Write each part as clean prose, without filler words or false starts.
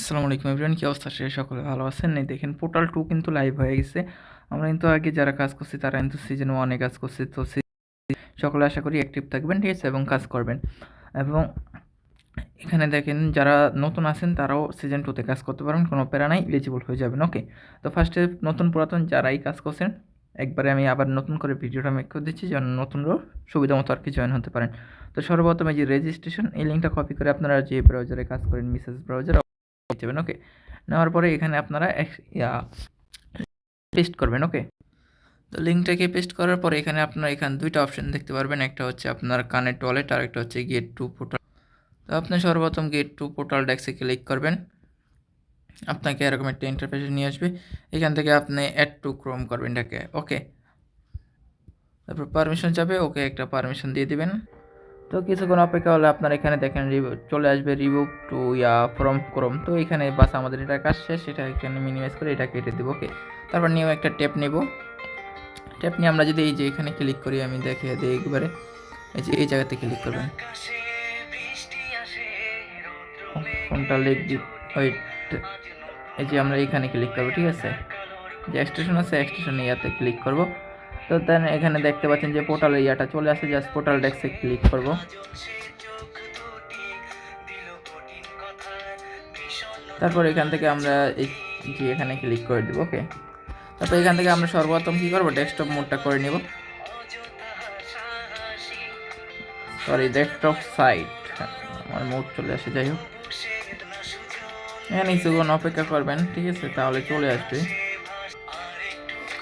আসসালামু আলাইকুম এভরিওয়ান, কি অবস্থা? সে সকলে ভালো আছেন? এই দেখেন পোর্টাল 2 কিন্তু লাইভ হয়ে গেছে। আমরা কিন্তু আগে যারা কাজ করছি তারা কিন্তু সিজন 1 এ কাজ করছি। তো সকলে আশা করি অ্যাক্টিভ থাকবেন, ঠিক আছে, এবং কাজ করবেন। এবং এখানে দেখেন যারা নতুন আছেন তারাও সিজন 2 তে কাজ করতে পারেন, কোনো প্যারা নাই, এলিজিবল হয়ে যাবেন। ওকে, তো ফার্স্টে নতুন পুরাতন যারাই কাজ করছেন একবারে আমি আবার নতুন করে ভিডিওটা মেক করে দিচ্ছি যেন নতুনরাও সুবিধা মতো আর কি জয়েন হতে পারেন। তো সর্বপ্রথম এই যে রেজিস্ট্রেশন, এই লিঙ্কটা কপি করে আপনারা যে ব্রাউজারে কাজ করেন মেসেজ ব্রাউজার যাবেন। ওকে, নেওয়ার পরে এখানে আপনারা পেস্ট করবেন। ওকে, তো লিঙ্কটাকে পেস্ট করার পরে এখানে আপনারা এখানে দুইটা অপশন দেখতে পারবেন, একটা হচ্ছে আপনার কানেক্ট ওয়ালেট আর একটা হচ্ছে গেট টু পোর্টাল। তো আপনি সর্বপ্রথম গেট টু পোর্টাল ডেস্কে ক্লিক করবেন, আপনাকে এরকম একটা ইন্টারফেসে নিয়ে আসবে। এখান থেকে আপনি অ্যাড টু ক্রোম করবেন এটাকে। ওকে, তারপর পারমিশন যাবে, ওকে একটা পারমিশন দিয়ে দিবেন। তো কিছুক্ষণ অপেক্ষা হলে আপনার এখানে দেখেন চলে আসবে রিমুভ টু ফ্রম ক্রোম। তো এখানে বাস আমাদের এটা কাজ শেষ, সেটা এখানে মিনিমাইজ করে এটা কেটে দেবো। ওকে, তারপর নিয়েও একটা ট্যাপ নেব। ট্যাপ নিয়ে আমরা যদি এই যে এখানে ক্লিক করি, আমি দেখিয়ে দিই একবারে, এই যে এই জায়গাতে ক্লিক করবেন। ফোনটা ওয়েট, এই যে আমরা এখানে ক্লিক করবো, ঠিক আছে, যে এক্সটেনশন আছে এক্সটেনশন ইয়াতে ক্লিক করব। তো দেন এখানে দেখতে পাচ্ছেন যে পোর্টালের ইয়াটা চলে আসে, জাস্ট পোর্টাল ডেস্কে ক্লিক করব। তারপর এখান থেকে আমরা এই যে এখানে ক্লিক করে দেব। ওকে, তারপর এখান থেকে আমরা সর্বপ্রথম কী করবো, ডেস্কটপ মোডটা করে নেব, সরি ডেস্কটপ সাইট, আমার মোড চলে আসে। যাই হোক, এখানে কিছুক্ষণ অপেক্ষা করবেন, ঠিক আছে, তাহলে চলে আসবে।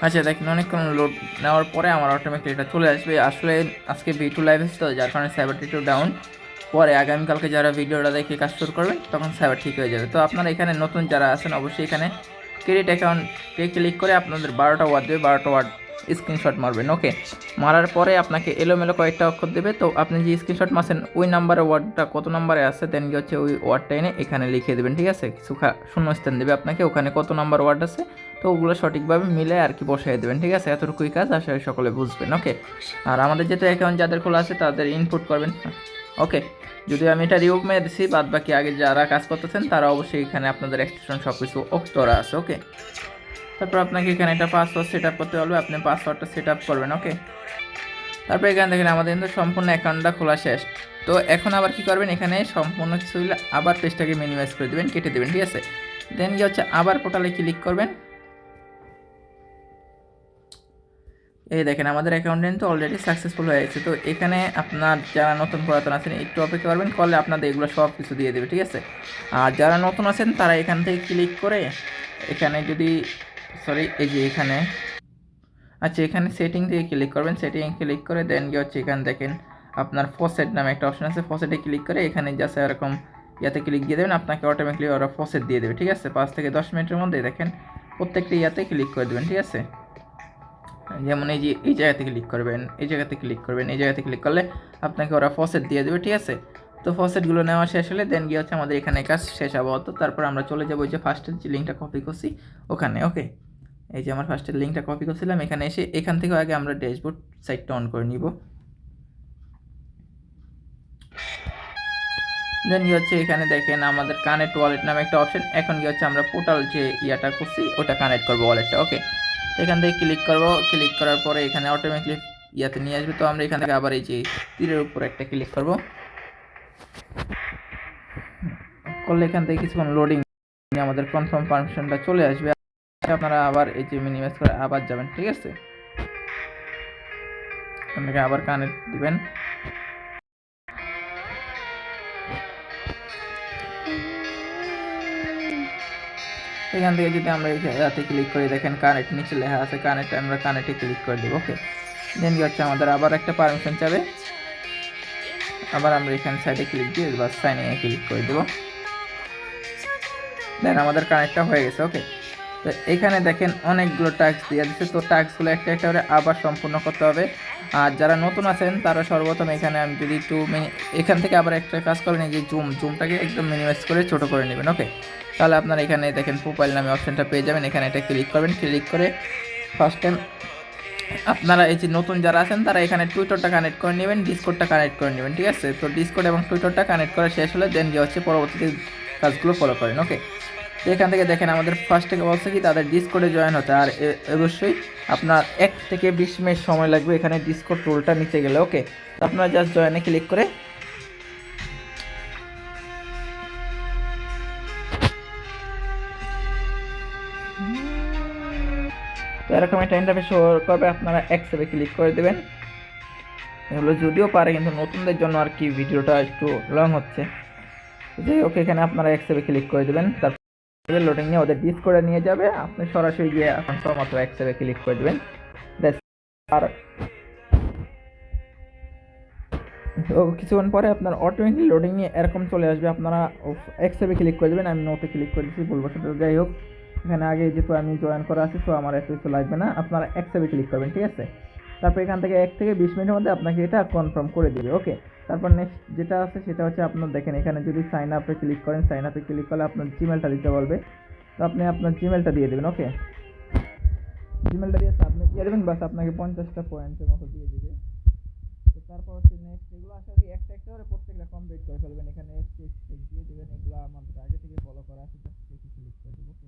আচ্ছা দেখেন অনেকক্ষণ লোড নেওয়ার পরে আমার অটোমেটিক এটা চলে আসবে। আসলে আজকে V2 লাইভ এসে, তো যার কারণে সাইবারটি একটু ডাউন। পরে আগামীকালকে যারা ভিডিওটা দেখে কাজ শুরু করবেন তখন সাইবার ঠিক হয়ে যাবে। তো আপনারা এখানে নতুন যারা আছেন অবশ্যই এখানে ক্রেডিট অ্যাকাউন্টে ক্লিক করে আপনাদের 12টা ওয়ার্ড দেবে, 12টা ওয়ার্ড স্ক্রিনশট মারবেন। ওকে, মারার পরে আপনাকে এলোমেলো কয়েকটা অক্ষর দেবে, তো আপনি যে স্ক্রিনশট মারছেন ওই নাম্বারে ওয়ার্ডটা কত নাম্বারে আছে দেন গিয়ে হচ্ছে ওই ওয়ার্ডটা এনে এখানে লিখে দেবেন, ঠিক আছে। কিছু শূন্যস্থান দেবে আপনাকে, ওখানে কত নাম্বার ওয়ার্ড আছে তো ওগুলো সঠিকভাবে মিলে আর কি বসাই দেবেন, ঠিক আছে। এতটুকুই কাজ, আশা করি সকলে বুঝবেন। ওকে, আর আমাদের যেহেতু অ্যাকাউন্ট যাদের খোলা আছে তাদের ইনপুট করবেন। ওকে, যদি আমি এটা রিমুভ মেরে দিচ্ছি, বাদ বাকি আগে যারা কাজ করতেছেন তারা অবশ্যই এখানে আপনাদের এক্সটেনশন সব কিছু অফ করা আছে। ওকে, তারপর আপনাকে এখানে একটা পাসওয়ার্ড সেট আপ করতে হবে, আপনি পাসওয়ার্ডটা সেট আপ করবেন। ওকে, তারপর এখানে দেখেন আমাদের কিন্তু সম্পূর্ণ অ্যাকাউন্টটা খোলা শেষ। তো এখন আবার কি করবেন, এখানে সম্পূর্ণ কিছু হলে আবার পেজটাকে মিনিমাইজ করে দেবেন, কেটে দেবেন, ঠিক আছে। দেন কি হচ্ছে আবার পোর্টালে ক্লিক করবেন। এই দেখেন আমাদের অ্যাকাউন্ট কিন্তু অলরেডি সাকসেসফুল হয়ে গেছে। তো এখানে আপনার যারা নতুন পুরাতন আছেন একটু অপেক্ষা করবেন, করলে আপনাদের এগুলো সব কিছু দিয়ে দেবে, ঠিক আছে। আর যারা নতুন আছেন তারা এখান থেকে ক্লিক করে এখানে যদি এই যে এখানে, আচ্ছা এখানে সেটিং থেকে ক্লিক করবেন, সেটিংয়ে ক্লিক করে দেন গিয়ে হচ্ছে এখানে দেখেন আপনার ফসেট নামে একটা অপশন আছে, ফসেটে ক্লিক করে এখানে জাস্ট এরকম ইয়াতে ক্লিক দিয়ে দেবেন, আপনাকে অটোমেটিকলি ওরা ফসেট দিয়ে দেবে, ঠিক আছে। 5 থেকে 10 মিনিটের মধ্যে দেখেন প্রত্যেকটা ইয়াতে ক্লিক করে দেবেন, ঠিক আছে। যেমন এই যে এই জায়গাতে ক্লিক করবেন, এই জায়গাতে ক্লিক করবেন, এই জায়গাতে ক্লিক করলে আপনাকে ওরা ফসেট দিয়ে দেবে, ঠিক আছে। তো ফসেটগুলো নেওয়া শেষ হলে দেন গিয়ে হচ্ছে আমাদের এখানে কাজ শেষ আপাতত। তারপর আমরা চলে যাবো ওই যে ফার্স্টের যে লিঙ্কটা কপি করছি ওখানে। ওকে, এই যে আমার ফার্স্টের লিঙ্কটা কপি করছিলাম, এখানে এসে এখান থেকে আগে আমরা ড্যাশবোর্ড সাইটটা অন করে নিব। দেন কি হচ্ছে এখানে দেখেন আমাদের কানেক্ট ওয়ালেট নামে একটা অপশন, এখন কি হচ্ছে আমরা পোর্টাল যে ইয়াটা করছি ওটা কানেক্ট করবো ওয়ালেটটা। ওকে, এখান থেকে ক্লিক করব, ক্লিক করার পরে এখানে অটোমেটিকলি ইয়াতে নিয়ে আসবে। তো আমরা এখান থেকে আবার এই যে তীরের উপর একটা ক্লিক করব, করলে এখান থেকে কিছুক্ষণ লোডিং আমাদের কনফার্ম পারমিশনটা চলে আসবে। আপনারা আবার এই যে মিনিমাইজ করে আবার যাবেন, ঠিক আছে, এখান থেকে আবার কানেক্ট দিবেন। এখান থেকে যদি আমরা ইয়াতে ক্লিক করি দেখেন কানেক্ট নিচে লেখা আছে কানেক্ট, আমরা কানেক্টে ক্লিক করে দেবো। ওকে, দেন কি হচ্ছে আমাদের আবার একটা পারমিশন চাবে, আবার আমরা এখানে সাইডে ক্লিক দিয়ে বা সাইন ইনে ক্লিক করে দেবো। দেন আমাদের কানেক্টটা হয়ে গেছে। ওকে, তো এখানে দেখেন অনেকগুলো টাস্ক দিয়ে দিচ্ছে, তো টাস্কগুলো একটা একটা করে আবার সম্পূর্ণ করতে হবে। আর যারা নতুন আছেন তারা সর্বপ্রথম এখানে আমি যদি একটু এখান থেকে আবার একটা কাজ করেন, এই যে জুমটাকে একদম মিনিমাইজ করে ছোটো করে নেবেন। ওকে, তাহলে আপনারা এখানে দেখেন প্রোফাইল নামে অপশানটা পেয়ে যাবেন, এখানে এটা ক্লিক করবেন। ক্লিক করে ফার্স্ট টাইম আপনারা এই যে নতুন যারা আছেন তারা এখানে টুইটারটা কানেক্ট করে নেবেন, ডিসকর্ডটা কানেক্ট করে নেবেন, ঠিক আছে। তো ডিসকর্ড এবং টুইটারটা কানেক্ট করা শেষ হলে দেন গিয়ে হচ্ছে পরবর্তীতে কাজগুলো ফলো করেন। ওকে, তো এখান থেকে দেখেন আমাদের ফার্স্ট থেকে বলছে কি তাদের ডিসকর্ডে জয়েন হতে, আর অবশ্যই আপনার 1 থেকে 20 মিনিট সময় লাগবে এখানে ডিসকর্ড টুলটা নিতে গেলে। ওকে, তো আপনারা জাস্ট জয়েনে ক্লিক করে তো এরকম একটা ইন্টারফেস শো করবে, আপনারা অ্যাকসেপ্টে ক্লিক করে দেবেন। এগুলো যদিও পারে কিন্তু নতুনদের জন্য আর কি ভিডিওটা একটু লং হচ্ছে, যাই হোক এখানে আপনারা অ্যাকসেপ্টে ক্লিক করে দেবেন। তারপরে লোডিং নিয়ে ওদের ডিসকর্ডে নিয়ে যাবে, আপনি সরাসরি গিয়ে এখন মাত্র অ্যাকসেপ্টে ক্লিক করে দেবেন। আর তো কিছুক্ষণ পরে আপনার অটোমেটিক লোডিং নিয়ে এরকম চলে আসবে, আপনারা অ্যাকসেপ্টে ক্লিক করে দেবেন। আমি নোতে ক্লিক করে দিচ্ছি বলবো সেটা, যাই হোক এখানে আগে যেহেতু আমি জয়েন করা আছে তো আমার এত কিছু লাগবে না, আপনারা অ্যাকসেপ্টে ক্লিক করবেন, ঠিক আছে। তারপর এখান থেকে 1 থেকে 20 মিনিটের মধ্যে আপনাকে এটা কনফার্ম করে দিবে। ওকে, তারপর নেক্সট যেটা আছে সেটা হচ্ছে আপনার দেখেন এখানে যদি সাইন আপে ক্লিক করেন, সাইন আপে ক্লিক করলে আপনার জিমেলটা দিতে বলবে, তো আপনি আপনার জিমেলটা দিয়ে দেবেন। ওকে, জিমেলটা দিয়ে সাবমিট দিয়ে দেবেন, বাস আপনাকে 50টা পয়েন্টের মতো দিয়ে দেবে। তো তারপর হচ্ছে নেক্সট এগুলো আশা করি একটা একটা করে প্রত্যেকটা কমপ্লিট করে ফেলবেন। এখানে দিয়ে দেবেন, এগুলো আমাদের আগে থেকে ফলো করা আছে, জাস্ট ক্লিক করে দেবো। ওকে,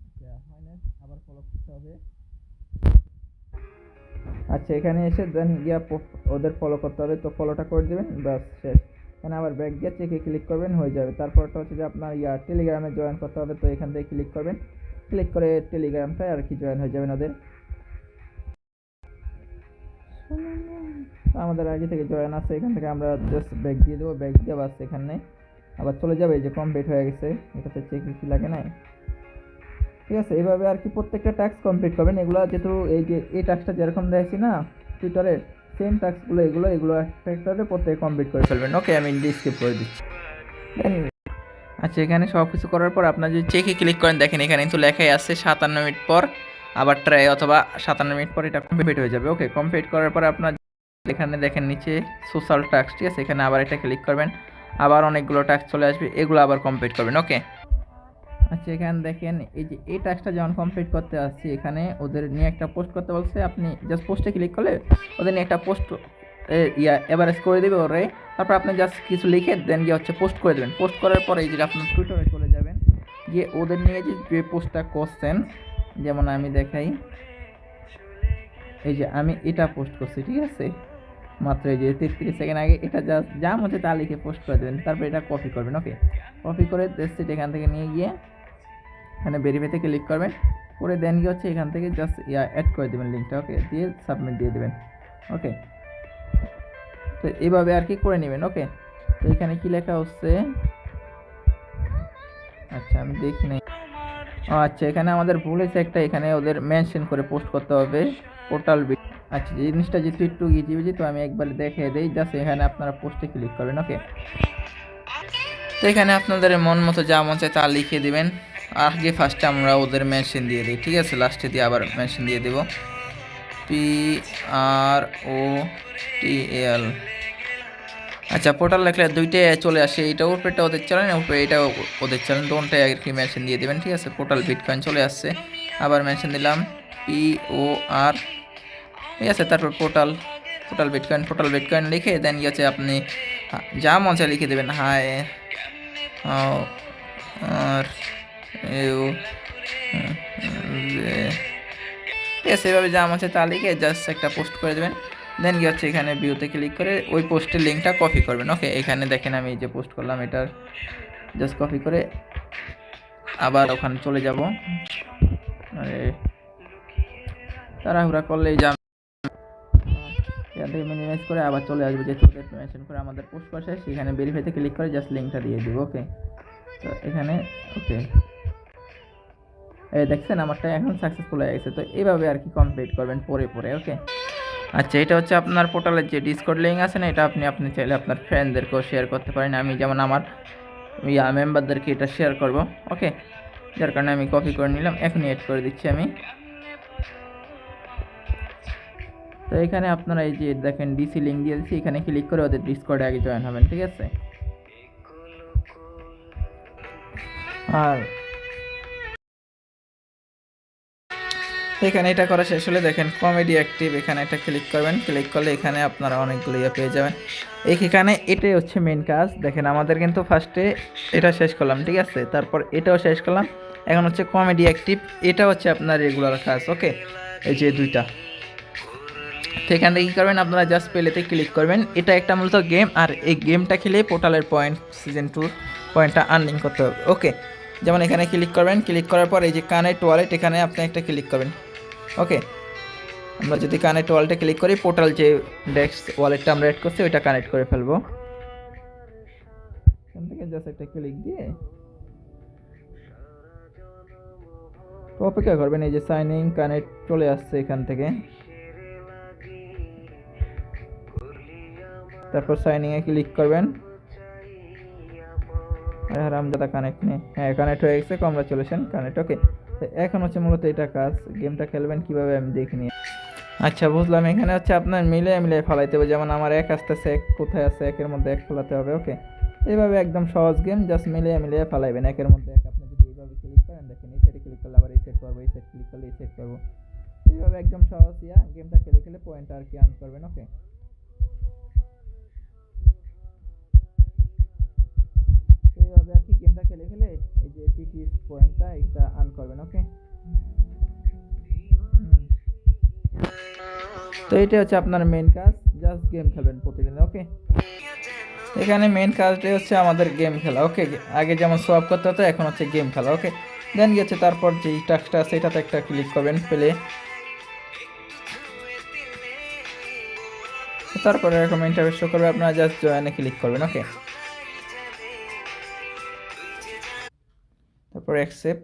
আচ্ছা হয় না, আবার ফলো করতে হবে। আচ্ছা এখানে এসে দেন গিয়া ওদের ফলো করতে হবে, তো ফলোটা করে দেবেন, বাস শেষ। এখানে আবার ব্যাক দিয়ে চেকে ক্লিক করবেন, হয়ে যাবে। তারপরটা হচ্ছে যে আপনার টেলিগ্রামে জয়েন করতে হবে, তো এখান থেকে ক্লিক করবেন, ক্লিক করে টেলিগ্রামটায় আর কি জয়েন হয়ে যাবেন ওদের। আমাদের আগে থেকে জয়েন আছে, এখান থেকে আমরা জাস্ট ব্যাক দিয়ে দেবো, ব্যাক দিয়ে বাস এখানে আবার চলে যাবে, এই যে কমপ্লিট হয়ে গেছে, এটাতে চেক কি লাগে নাই, ঠিক আছে। এইভাবে আর কি প্রত্যেকটা টাস্ক কমপ্লিট করবেন। এগুলো যেহেতু এই যে এই টাস্কটা যেরকম দেখছি না টুইটারে, সেম টাস্কগুলো এগুলো একটা একটা প্রত্যেকে কমপ্লিট করে ফেলবেন। ওকে, আমি স্কিপ করে দিচ্ছি। আচ্ছা এখানে সব কিছু করার পর আপনার যদি চেকে ক্লিক করেন, দেখেন এখানে কিন্তু লেখাই আছে 57 মিনিট পর আবার ট্রাই, অথবা 57 মিনিট পর এটা কমপ্লিট হয়ে যাবে। ওকে, কমপ্লিট করার পর আপনার এখানে দেখেন নিচে সোশ্যাল টাস্ক, ঠিক আছে, এখানে আবার এটা ক্লিক করবেন, আবার অনেকগুলো টাস্ক চলে আসবে, এগুলো আবার কমপ্লিট করবেন। ওকে, আচ্ছা এখানে দেখেন এই যে এই টাস্কটা যখন কমপ্লিট করতে আসছি, এখানে ওদের নিয়ে একটা পোস্ট করতে বলছে, আপনি জাস্ট পোস্টে ক্লিক করলে ওদের নিয়ে একটা পোস্ট এভারেজ করে দেবে ওরে। তারপর আপনি জাস্ট কিছু লিখে দেন গিয়ে হচ্ছে পোস্ট করে দেবেন। পোস্ট করার পরে এই যে আপনার টুইটারে চলে যাবেন, গিয়ে ওদের নিয়ে যে পোস্টটা করছেন, যেমন আমি দেখাই, এই যে আমি এটা পোস্ট করছি, ঠিক আছে, মাত্র এই যে 33 সেকেন্ড আগে, এটা জাস্ট যা মধ্যে তা লিখে পোস্ট করে দেবেন। তারপর এটা কপি করবেন। ওকে, কপি করে জাস্ট এখান থেকে নিয়ে গিয়ে এখানে ভেরিফাইতে ক্লিক করবেন, করে দেন গিয়ে হচ্ছে এখান থেকে জাস্ট অ্যাড করে দেবেন লিঙ্কটা। ওকে, দিয়ে সাবমিট দিয়ে দেবেন। ওকে, তো এইভাবে আর কি করে নেবেন। ওকে, তো এখানে কি লেখা হচ্ছে, আচ্ছা আমি দেখি নাই, ও আচ্ছা এখানে আমাদের ভুল হয়েছে একটা, এখানে ওদের মেনশন করে পোস্ট করতে হবে পোর্টাল বিট। আচ্ছা জিনিসটা যেহেতু একটু ইজি, তো আমি একবার দেখে দিই, জাস্ট এখানে আপনারা পোস্টে ক্লিক করবেন। ওকে, তো এখানে আপনাদের মন মতো যা মন চায় তা লিখে দিবেন। আগে ফার্স্টে আমরা ওদের মেনশন দিয়ে দিই, ঠিক আছে, লাস্টে দিয়ে আবার মেনশন দিয়ে দেব, PROTL। আচ্ছা পোর্টাল লেখলে দুইটাই চলে আসে, এটা উপরেটা ওদের চ্যানেল, উপরে এটা ওদের চ্যানেল, দোনটাই আর কি মেনশন দিয়ে দেবেন, ঠিক আছে। পোর্টাল বিটকয়েন চলে আসছে, আবার মেনশন দিলাম POR, ঠিক আছে। তারপর পোর্টাল বিটকয়েন লিখে দেন গিয়েছে আপনি যা মজা লিখে দেবেন, হাই আর ইউ, ঠিক আছে, এভাবে যা আছে তা লিখে জাস্ট একটা পোস্ট করে দেবেন। দেন গিয়ে হচ্ছে এখানে ভিউতে ক্লিক করে ওই পোস্টের লিঙ্কটা কপি করবেন। ওকে, এখানে দেখেন আমি যে পোস্ট করলাম এটার জাস্ট কপি করে আবার ওখানে চলে যাব, আরে তাড়াহুড়া করলেই যা এখান থেকে মিনিমাইজ করে আবার চলে আসবে, যেহেতু ওদের মেনশন করে আমাদের পোস্ট করা শেষ, সেখানে ভেরিফাইতে ক্লিক করে জাস্ট লিঙ্কটা দিয়ে দিব। ওকে, তো এখানে ওকে এই দেখছেন আমারটা এখন সাকসেসফুল হয়ে গেছে। তো এইভাবে আর কি কমপ্লিট করবেন পরে। ওকে, আচ্ছা এটা হচ্ছে আপনার পোর্টালের যে ডিসকর্ড লিঙ্ক আছে না, এটা আপনি চাইলে আপনার ফ্রেন্ডদেরকেও শেয়ার করতে পারেন। আমি যেমন আমার মেম্বারদেরকে এটা শেয়ার করব। ওকে, যার কারণে আমি কপি করে নিলাম, এখনই এড করে দিচ্ছি আমি। তো এখানে আপনারা এই যে দেখেন ডিসি লিঙ্ক দিয়ে দিচ্ছি, এখানে ক্লিক করে ওদের ডিসকর্ডে আগে জয়েন হবেন, ঠিক আছে। আর এখানে এটা করা শেষ হলে দেখেন কমেডি অ্যাক্টিভ, এখানে একটা ক্লিক করবেন। ক্লিক করলে এখানে আপনারা অনেকগুলো ইয়ে পেয়ে যাবেন। এখানে এটাই হচ্ছে মেন কাজ। দেখেন আমাদের কিন্তু ফার্স্টে এটা শেষ করলাম, ঠিক আছে, তারপর এটাও শেষ করলাম। এখন হচ্ছে কমেডি অ্যাক্টিভ, এটা হচ্ছে আপনার রেগুলার কাজ। ওকে, এই যে দুইটা। তো এখান থেকে কী করবেন, আপনারা জাস্ট প্লেতে ক্লিক করবেন। এটা একটা মূলত গেম, আর এই গেমটা খেলে পোর্টালের পয়েন্ট সিজন 2 পয়েন্টটা আর্নিং করতে হবে। ওকে, যেমন এখানে ক্লিক করবেন। ক্লিক করার পর এই যে কানেক্ট ওয়ালেট, এখানে আপনি একটা ক্লিক করবেন। ওকে, আমরা যদি কানেক্ট ওয়ালেটে ক্লিক করি, পোর্টাল যে ডেক্স ওয়ালেটটা আমরা এড করছি ওইটা কানেক্ট করে ফেলবো। এখান থেকে জাস্ট একটা ক্লিক দিয়ে অপেক্ষা করবেন। এই যে সাইন ইন কানেক্ট চলে আসছে এখান থেকে, তারপর সাইনিং এ ক্লিক করবেন। হারামজাদা কানেক্ট নেই, হ্যাঁ কানেক্ট হয়ে গেছে, কংগ্রাচুলেশন কানেক্ট। ওকে, এখন হচ্ছে মূলত এটা কাজ। গেমটা খেলবেন কিভাবে আমি দেখিনি। আচ্ছা বুঝলাম, এখানে হচ্ছে আপনার মিলে ফেলাইতে হবে। যেমন আমার এক আসতেছে, এক কোথায় আছে, একের মধ্যে এক ফেলাতে হবে। ওকে, এইভাবে একদম সহজ গেম, জাস্ট মিলিয়ে ফেলাইবেন একের মধ্যে এক। আপনি যদি এইভাবে ক্লিক করেন, দেখেন এই সাইডে ক্লিক করলে আবার এই সাইড করবো, এই সাইড ক্লিক করলে এই সাইড করবো। এইভাবে একদম সহজ গেমটা খেলে পয়েন্ট আর কি আর্ন করবেন। ওকে, এইভাবে আর কি গেমটা খেলে এই যে পিটি পয়েন্টটা এটা আর্ন করবেন। ওকে, তো এটা হচ্ছে আপনার মেন কাজ, জাস্ট গেম খেলবেন প্রতিদিন। ওকে, এখানে মেন কাজটাই হচ্ছে আমাদের গেম খেলা। ওকে, আগে যেমন সোয়াপ করতে হতো, এখন হচ্ছে গেম খেলা। ওকে, দেন গেছে তারপর যেই টাস্কটা আছে এটাতে একটা ক্লিক করবেন প্লে, তারপরে এরকম ইন্টারফেস শো করবে, আপনারা জাস্ট জয়েনে ক্লিক করবেন। ওকে, তারপর অ্যাকসেপ্ট,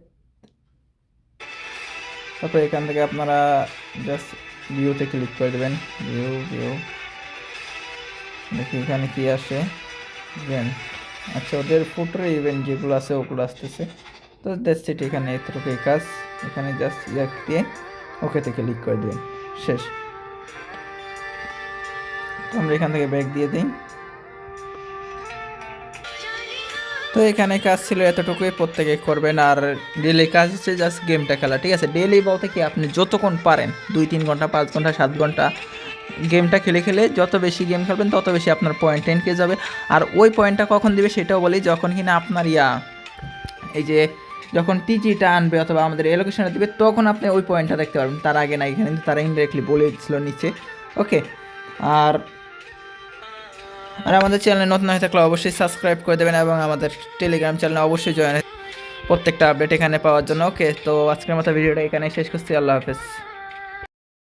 তারপর এখান থেকে আপনারা জাস্ট ভিউতে ক্লিক করে দেবেন। ভিউ দেখি এখানে কি আসে, ইভেন্ট। আচ্ছা, ওদের ফুটারে ইভেন্ট যেগুলো আছে ওগুলো আসতেছে। তো দ্যাটস ইট, এখানে এতটুকুই কাজ। এখানে জাস্ট দিয়ে ওকেতে ক্লিক করে দেবেন, শেষ। তো আমরা এখান থেকে ব্যাক দিয়ে দিই। তো এখানে কাজ ছিল এতটুকুই, প্রত্যেকে করবেন। আর ডেলি কাজ হচ্ছে জাস্ট গেমটা খেলা, ঠিক আছে। ডেলি বলতে কি আপনি যতক্ষণ পারেন, 2-3 ঘন্টা, 5 ঘন্টা, 7 ঘন্টা গেমটা খেলে যত বেশি গেম খেলবেন তত বেশি আপনার পয়েন্ট কে যাবে। আর ওই পয়েন্টটা কখন দিবে সেটাও বলি, যখন কিনা আপনার এই যে যখন টিজিটা আনবে অথবা আমাদের এলোকেশনে দিবে, তখন আপনি ওই পয়েন্টটা দেখতে পারবেন, তার আগে না। এখানে কিন্তু তারা ইনডাইরেক্টলি বলে দিচ্ছিল নিচে। ওকে, আর আমাদের চ্যানেলে নতুন হয়ে থাকলে অবশ্যই সাবস্ক্রাইব করে দেবেন এবং আমাদের টেলিগ্রাম চ্যানেলে অবশ্যই জয়েন প্রত্যেকটা আপডেট এখানে পাওয়ার জন্য। ওকে, তো আজকের মতো ভিডিওটা এখানে শেষ করছি। আল্লাহ হাফেজ।